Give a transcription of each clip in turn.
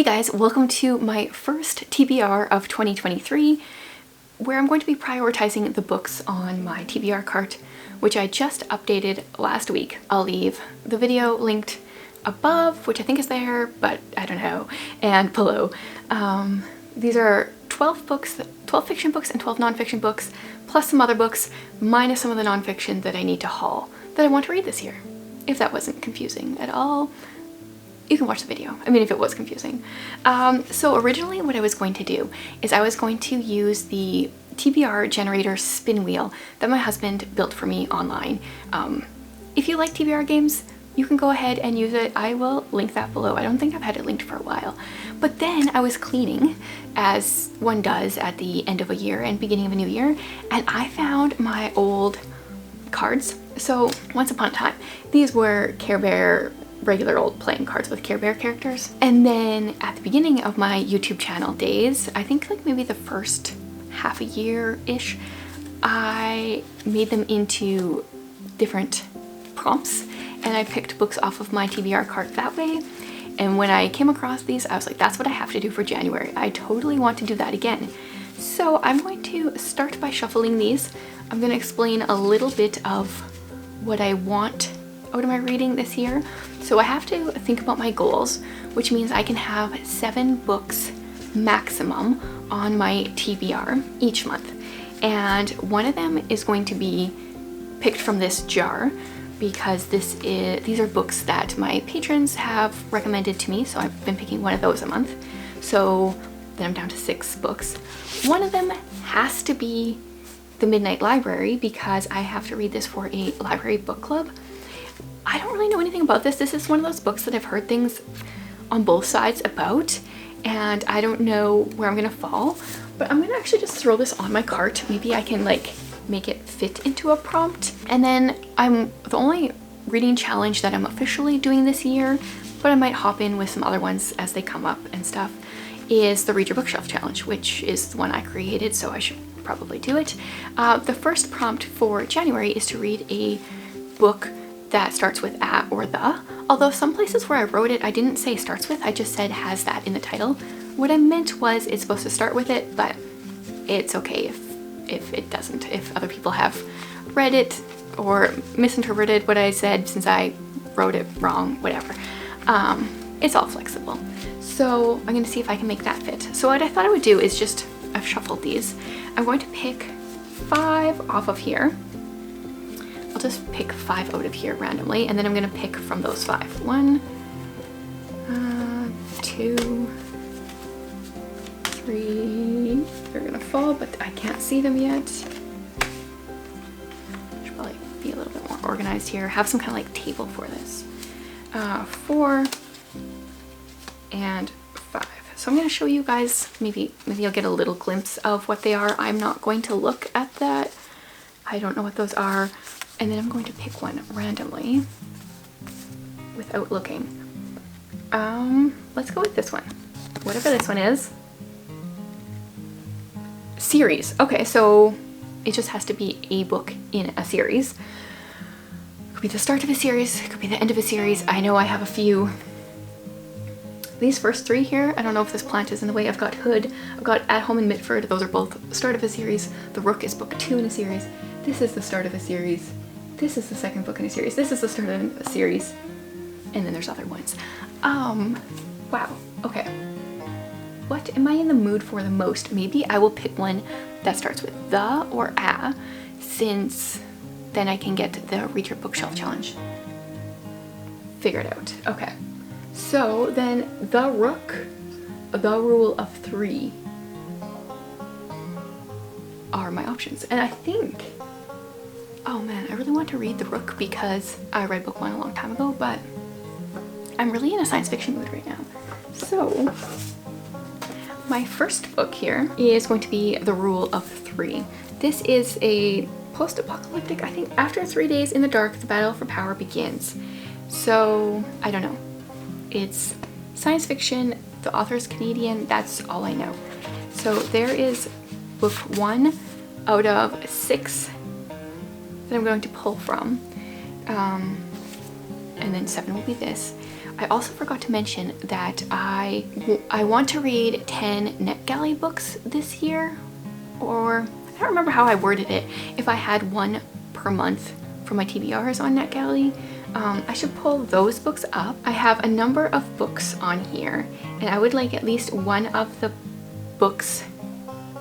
Hey guys, welcome to my first TBR of 2023, where I'm going to be prioritizing the books on my TBR cart, which I just updated last week. I'll leave the video linked above, which I think is there, but I don't know, and below. These are 12 books, 12 fiction books and 12 nonfiction books, plus some other books, minus some of the nonfiction that I need to haul that I want to read this year. If that wasn't confusing at all, you can watch the video. I mean, if it was confusing. So originally what I was going to do is I was going to use the TBR generator spin wheel that my husband built for me online. If you like TBR games, you can go ahead and use it. I will link that below. I don't think I've had it linked for a while. But then I was cleaning, as one does at the end of a year and beginning of a new year, and I found my old cards. So once upon a time, these were Care Bear regular old playing cards with Care Bear characters. And then at the beginning of my YouTube channel days, I think like maybe the first half a year-ish, I made them into different prompts and I picked books off of my TBR cart that way. And when I came across these, I was like, that's what I have to do for January. I totally want to do that again. So I'm going to start by shuffling these. I'm going to explain a little bit of what I want out of my reading this year. So I have to think about my goals, which means I can have 7 books maximum on my TBR each month. And one of them is going to be picked from this jar because these are books that my patrons have recommended to me. So I've been picking one of those a month. So then I'm down to 6 books. One of them has to be The Midnight Library because I have to read this for a library book club. I don't really know anything about this. This is one of those books that I've heard things on both sides about, and I don't know where I'm gonna fall, but I'm gonna actually just throw this on my cart. Maybe I can like make it fit into a prompt. And then the only reading challenge that I'm officially doing this year, but I might hop in with some other ones as they come up and stuff, is the Read Your Bookshelf challenge, which is the one I created, so I should probably do it. The first prompt for January is to read a book that starts with a or the, although some places where I wrote it I didn't say starts with, I just said has that in the title. What I meant was it's supposed to start with it, but it's okay if it doesn't, if other people have read it or misinterpreted what I said since I wrote it wrong, whatever. It's all flexible. So I'm gonna see if I can make that fit. So what I thought I would do is just, I've shuffled these. I'm going to pick 5 off of here. I'll just pick 5 out of here randomly, and then I'm gonna pick from those 5. 1, 2, 3. They're gonna fall, but I can't see them yet. Should probably be a little bit more organized here. Have some kind of like table for this. 4 and 5. So I'm gonna show you guys. Maybe you'll get a little glimpse of what they are. I'm not going to look at that. I don't know what those are. And then I'm going to pick one randomly without looking. Let's go with this one. Whatever this one is. Series. Okay, so it just has to be a book in a series. It could be the start of a series, it could be the end of a series. I know I have a few. These first 3 here, I don't know if this plant is in the way. I've got Hood, I've got At Home in Mitford. Those are both start of a series. The Rook is book 2 in a series. This is the start of a series. This is the second book in a series. This is the start of a series. And then there's other ones. Wow, okay. What am I in the mood for the most? Maybe I will pick one that starts with the or a, since then I can get the Read Your Bookshelf challenge figured out. Okay, so then The Rook, The Rule of 3 are my options. And I think, oh man, I really want to read The Rook because I read book 1 a long time ago, but I'm really in a science fiction mood right now. So my first book here is going to be The Rule of 3. This is a post-apocalyptic, I think after 3 days in the dark, the battle for power begins. So I don't know. It's science fiction, the author's Canadian, that's all I know. So there is book 1 out of 6 that I'm going to pull from. And then 7 will be this. I also forgot to mention that I want to read 10 NetGalley books this year, or I don't remember how I worded it. If I had one per month for my TBRs on NetGalley, I should pull those books up. I have a number of books on here, and I would like at least one of the books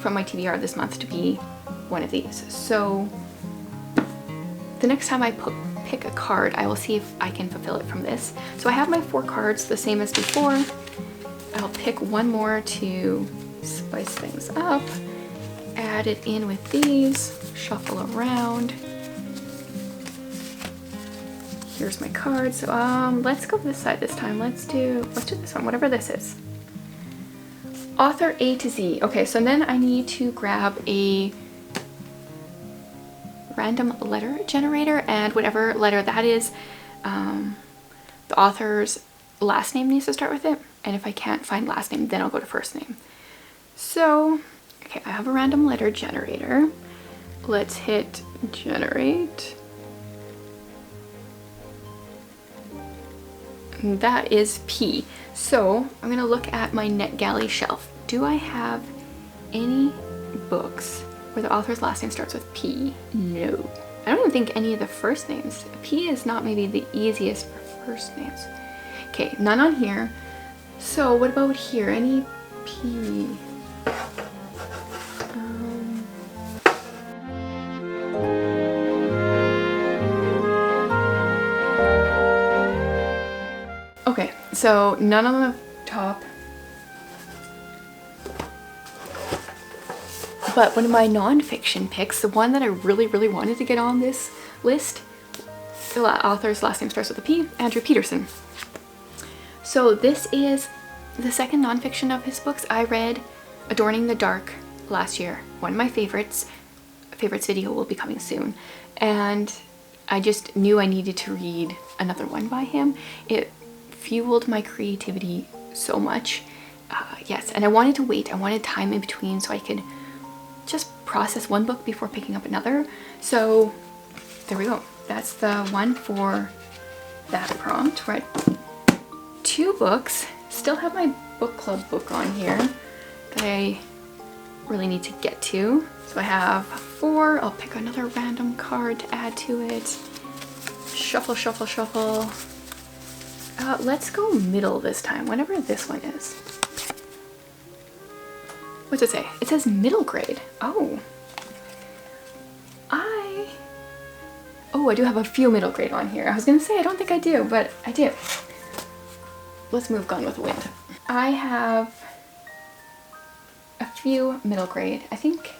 from my TBR this month to be one of these. So the next time I pick a card, I will see if I can fulfill it from this. So I have my 4 cards, the same as before. I'll pick one more to spice things up, add it in with these, shuffle around. Here's my card. So let's go this side this time. Let's do this one, whatever this is. Author A to Z. Okay, so then I need to grab a random letter generator, and whatever letter that is, the author's last name needs to start with it, and if I can't find last name, then I'll go to first name. So, okay, I have a random letter generator. Let's hit generate. And that is P. So I'm gonna look at my NetGalley shelf. Do I have any books where the author's last name starts with P? No. I don't even think any of the first names. P is not maybe the easiest for first names. Okay, none on here. So what about here? Any P? Okay, so none on the top. But one of my nonfiction picks, the one that I really, really wanted to get on this list, the author's last name starts with a P, Andrew Peterson. So this is the second nonfiction of his books. I read Adorning the Dark last year, one of my favorites. Favorites video will be coming soon. And I just knew I needed to read another one by him. It fueled my creativity so much. Yes, and I wanted to wait. I wanted time in between so I could just process one book before picking up another. So there we go. That's the one for that prompt, right? 2 books. Still have my book club book on here that I really need to get to. So I have 4. I'll pick another random card to add to it. Shuffle, shuffle, shuffle. Let's go middle this time, whatever this one is. What's it say? It says middle grade. Oh. I do have a few middle grade on here. I was gonna say I don't think I do, but I do. Let's move Gone with the Wind. I have a few middle grade. I think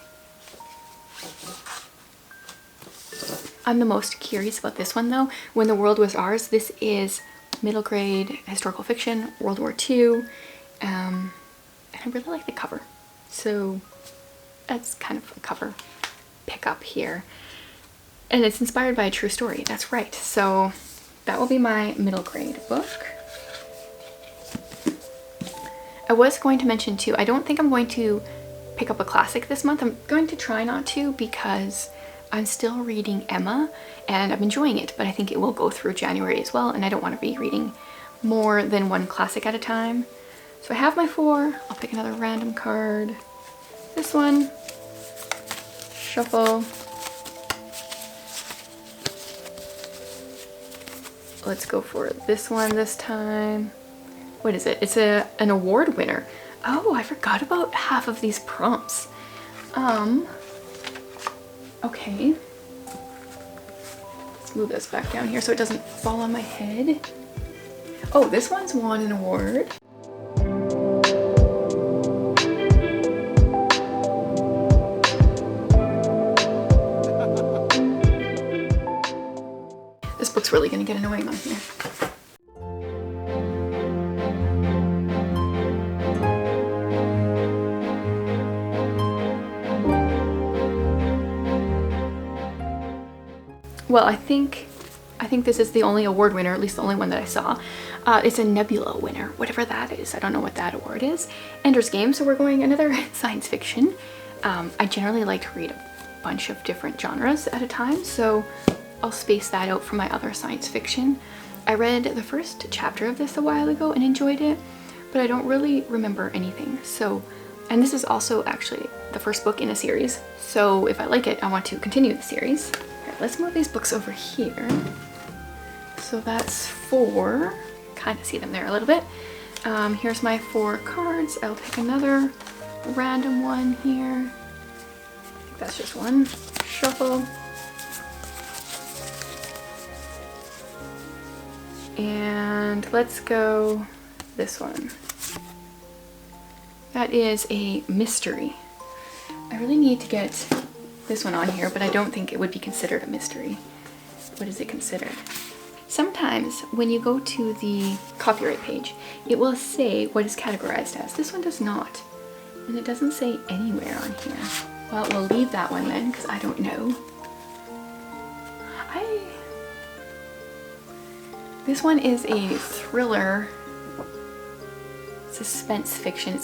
I'm the most curious about this one though. When the World Was Ours, this is middle grade historical fiction, World War II, and I really like the cover. So that's kind of a cover pickup here. And it's inspired by a true story, that's right. So that will be my middle grade book. I was going to mention too, I don't think I'm going to pick up a classic this month. I'm going to try not to because I'm still reading Emma and I'm enjoying it, but I think it will go through January as well, and I don't want to be reading more than one classic at a time. So I have my 4. I'll pick another random card. This one. Shuffle. Let's go for this one this time. What is it? It's an award winner. Oh, I forgot about half of these prompts. Okay. Let's move this back down here so it doesn't fall on my head. Oh, this one's won an award. This book's really gonna get annoying on here. Well, I think this is the only award winner, at least the only one that I saw. It's a Nebula winner, whatever that is. I don't know what that award is. Ender's Game, so we're going another science fiction. I generally like to read a bunch of different genres at a time, so I'll space that out from my other science fiction. I read the first chapter of this a while ago and enjoyed it, but I don't really remember anything. So, and this is also actually the first book in a series. So if I like it, I want to continue the series. All right, let's move these books over here. So that's 4. Kind of see them there a little bit. Here's my 4 cards. I'll pick another random one here. I think that's just one. Shuffle. And let's go this one. That is a mystery. I really need to get this one on here, but I don't think it would be considered a mystery. What is it considered? Sometimes when you go to the copyright page, it will say what is categorized as. This one does not. And it doesn't say anywhere on here. Well, we'll leave that one then, because I don't know. This one is a thriller, suspense fiction.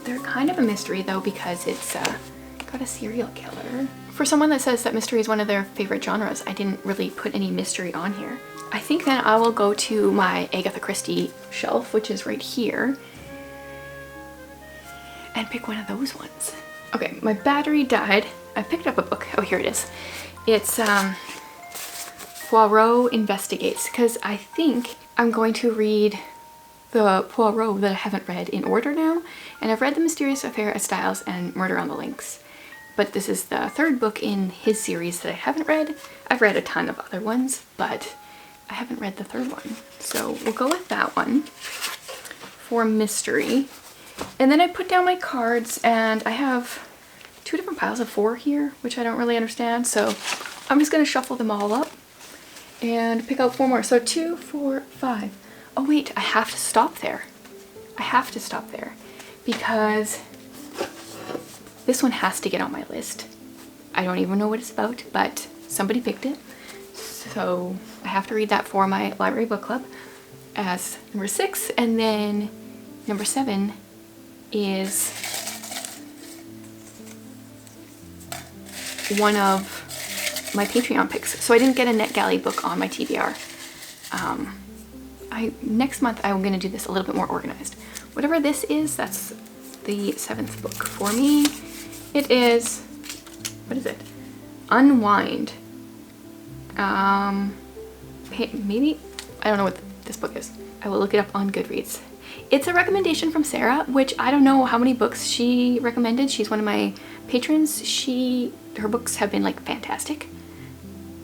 They're kind of a mystery though, because it's got a serial killer. For someone that says that mystery is one of their favorite genres, I didn't really put any mystery on here. I think then I will go to my Agatha Christie shelf, which is right here, and pick one of those ones. Okay, my battery died. I picked up a book. Oh, here it is. It's Poirot Investigates, because I think I'm going to read the Poirot that I haven't read in order now, and I've read The Mysterious Affair at Styles and Murder on the Links, but this is the 3rd book in his series that I haven't read. I've read a ton of other ones, but I haven't read the 3rd one, so we'll go with that one for mystery. And then I put down my cards, and I have 2 different piles of 4 here, which I don't really understand, so I'm just going to shuffle them all up and pick out 4 more. So 2, 4, 5. Oh wait, I have to stop there. I have to stop there because this one has to get on my list. I don't even know what it's about, but somebody picked it. So I have to read that for my library book club as number 6. And then number 7 is one of my Patreon picks. So I didn't get a NetGalley book on my TBR. Next month I'm going to do this a little bit more organized. Whatever this is, that's the 7th book for me. It is, what is it? Unwind. Maybe? I don't know what this book is. I will look it up on Goodreads. It's a recommendation from Sarah, which I don't know how many books she recommended. She's one of my patrons. Her books have been like fantastic.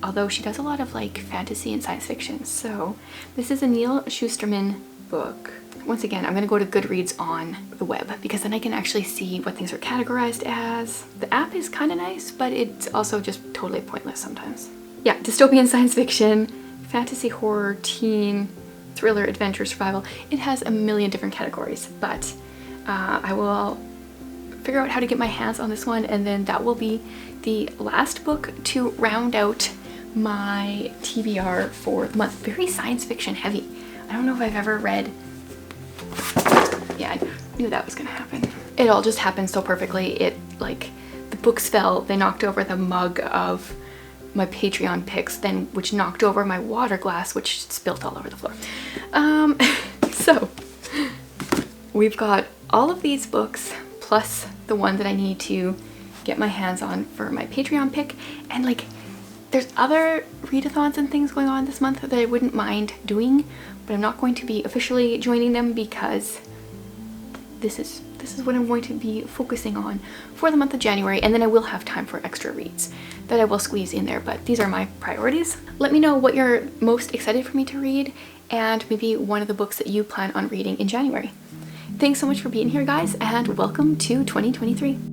Although she does a lot of like fantasy and science fiction. So this is a Neil Shusterman book. Once again, I'm going to go to Goodreads on the web because then I can actually see what things are categorized as. The app is kind of nice, but it's also just totally pointless sometimes. Yeah, dystopian science fiction, fantasy, horror, teen, thriller, adventure, survival. It has a million different categories, but I will figure out how to get my hands on this one, and then that will be the last book to round out my TBR for the month. Very science fiction heavy. I don't know if I've ever read. Yeah, I knew that was gonna happen. It all just happened so perfectly. The books fell, they knocked over the mug of my Patreon picks, then which knocked over my water glass, which spilt all over the floor. So we've got all of these books plus the one that I need to get my hands on for my Patreon pick, and like there's other readathons and things going on this month that I wouldn't mind doing, but I'm not going to be officially joining them because this is what I'm going to be focusing on for the month of January, and then I will have time for extra reads that I will squeeze in there, but these are my priorities. Let me know what you're most excited for me to read and maybe one of the books that you plan on reading in January. Thanks so much for being here, guys, and welcome to 2023.